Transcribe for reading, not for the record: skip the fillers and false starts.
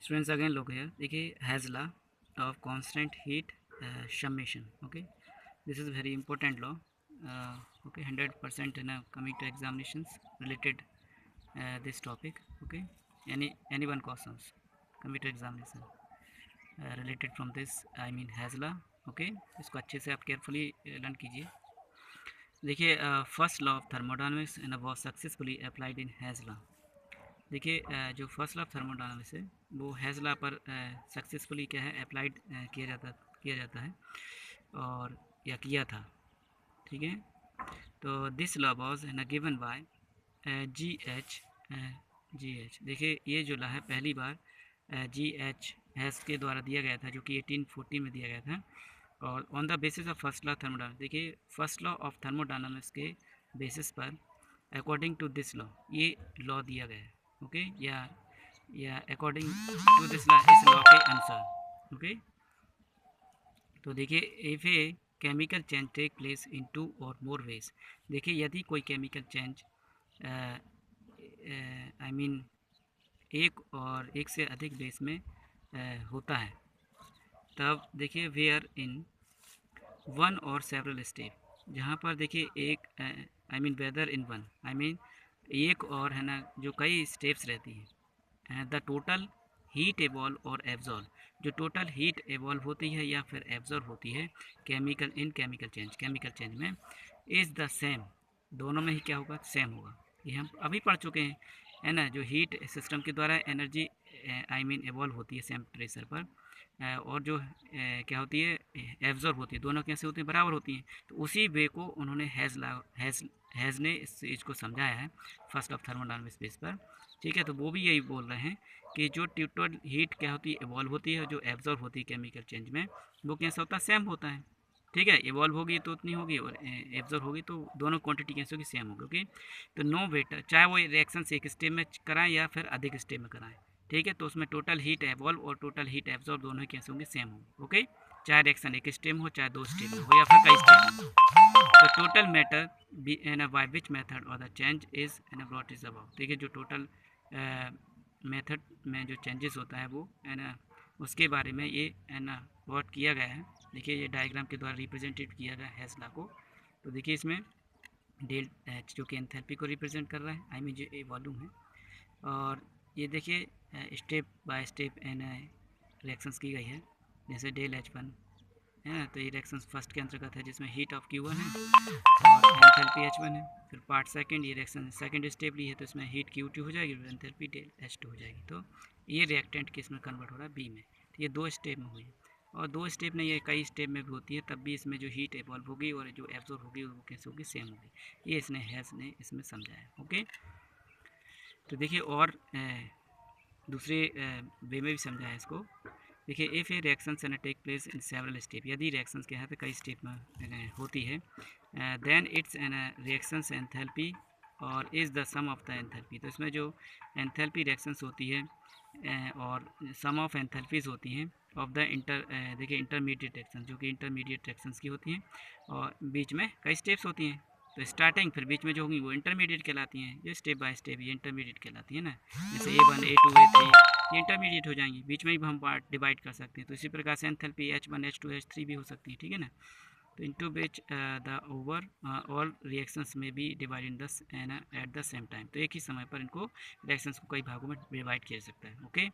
Students, again look here. देखिए has law of constant heat summation. Okay, this is very important law. Okay, 100% in coming to examinations related this topic. Okay, anyone questions coming to examination related from this, I mean has law. Okay, इसको अच्छे से आप carefully learn कीजिए. देखिए first law of thermodynamics and was successfully applied in has law. देखिए जो first law of thermodynamics है वो हैज़ लॉ पर सक्सेसफुली क्या है अप्लाइड किया जाता है और या किया था. ठीक है, तो दिस लॉ वॉज है ना गिवन बाय जी एच. देखिए ये जो लॉ है पहली बार जी एच के द्वारा दिया गया था जो कि 1840 में दिया गया था. और on the basis of first law thermodynamics, देखिए फर्स्ट लॉ ऑफ थर्मोडायनामिक्स के बेसिस पर अकॉर्डिंग टू दिस लॉ ये लॉ दिया गया है. ओके, या अकॉर्डिंग टू दिस लॉ, इस लॉ के अनुसार. ओके, तो देखिए if a chemical change take place in 2 और मोर वेज. देखिए यदि कोई केमिकल चेंज आई मीन एक से अधिक बेस में होता है, तब देखिए where in one or several step, जहाँ पर देखिए एक I mean whether in one I mean एक और है ना जो कई स्टेप्स रहती हैं, the total heat evolve or absorb, जो टोटल हीट एवॉल्व होती है या फिर एब्जॉर्व होती है केमिकल चेंज में इज़ द सेम. दोनों में ही क्या होगा, सेम होगा. ये हम अभी पढ़ चुके हैं, है ना. जो हीट सिस्टम के द्वारा एनर्जी आई मीन एवॉल्व होती है सेम टेम्परेचर पर, और जो क्या होती है एब्जॉर्ब होती है, दोनों कैसे होती हैं, बराबर होती हैं. तो उसी वे को उन्होंने हैज़ ने इस चीज़ को समझाया है फर्स्ट ऑफ थर्मोडायनामिक्स बेस पर. ठीक है, तो वो भी यही बोल रहे हैं कि जो टोटल हीट क्या होती है इवॉल्व होती है, जो एब्जॉर्ब होती है केमिकल चेंज में, वो कैसा होता है, सेम होता है. ठीक है, इवॉल्व होगी तो उतनी होगी और एब्जॉर्ब होगी तो दोनों क्वांटिटी कैसे होगी, सेम होगी. ओके, तो नो बेटर चाहे वो रिएक्शन एक स्टेप में कराएं या फिर अधिक स्टेप में कराएं. ठीक है, तो उसमें टोटल हीट एवॉल्व और टोटल हीट एब्जॉर्ब दोनों ही कैसे होंगे, सेम होंगे. ओके, चाहे रिएक्शन एक स्टेप में हो चाहे 2 स्टेप में हो या फिर कई स्टेप में हो. तो total matter be N by which method और the change is N what is about. देखिए जो टोटल मेथड में जो चेंजेस होता है वो है ना उसके बारे में ये है ना वर्ड किया गया है. देखिए ये डायग्राम के द्वारा रिप्रेजेंटेड किया गया है हैज़ लॉ को. तो देखिए इसमें डेल एच जो कि एंथैल्पी को रिप्रेजेंट कर रहा है, आई मीन जो ए वॉल्यूम है. और ये देखिए स्टेप बाय स्टेप एन रिएक्शंस की गई है. जैसे डेल H1 है ना, तो ये रिएक्शंस फर्स्ट के अंतर्गत है जिसमें हीट ऑफ Q1 है और एंथैल्पी H1 है. फिर पार्ट सेकंड, ये रिएक्शन सेकंड स्टेप ली है तो इसमें हीट Q2 हो जाएगी और एंथैल्पी डेल H2 हो जाएगी. तो ये रिएक्टेंट किस में कन्वर्ट हो रहा है, बी में. तो ये 2 स्टेप में हुई है और 2 स्टेप नहीं, ये कई स्टेप में भी होती है, तब भी इसमें जो हीट एवॉल्व होगी और जो एब्जॉर्ब होगी वो कैसे होगी, सेम होगी. ये इसने हैज़ ने इसमें समझाया. ओके, तो देखिए और दूसरे वे में भी समझाया इसको. देखिए if a reactions and take place in several step, यदि रिएक्शंस क्या है तो कई स्टेप में होती है, then it's an reactions enthalpy और is the sum of the enthalpy. तो इसमें जो एंथैल्पी रिएक्शंस होती है और सम ऑफ एंथैल्पीज होती हैं ऑफ द देखिए इंटरमीडिएट रिएक्शन, जो कि इंटरमीडिएट रिएक्शंस की होती हैं और बीच में कई स्टेप्स होती हैं. तो स्टार्टिंग फिर बीच में जो होंगी वो इंटरमीडिएट कहलाती हैं. जो स्टेप बाय स्टेप ये इंटरमीडिएट कहलाती है ना, जैसे A1 A2 A3 ये इंटरमीडिएट हो जाएंगी. बीच में भी हम पार्ट डिवाइड कर सकते हैं. तो इसी प्रकार से एंथैल्पी H1 H2 H3 भी हो सकती है. ठीक है ना, तो into which the over all reactions में बी डिवाइड इन दस एट द सेम टाइम. तो एक ही समय पर इनको रिएक्शंस को कई भागों में डिवाइड किया जा सकता है. ओके,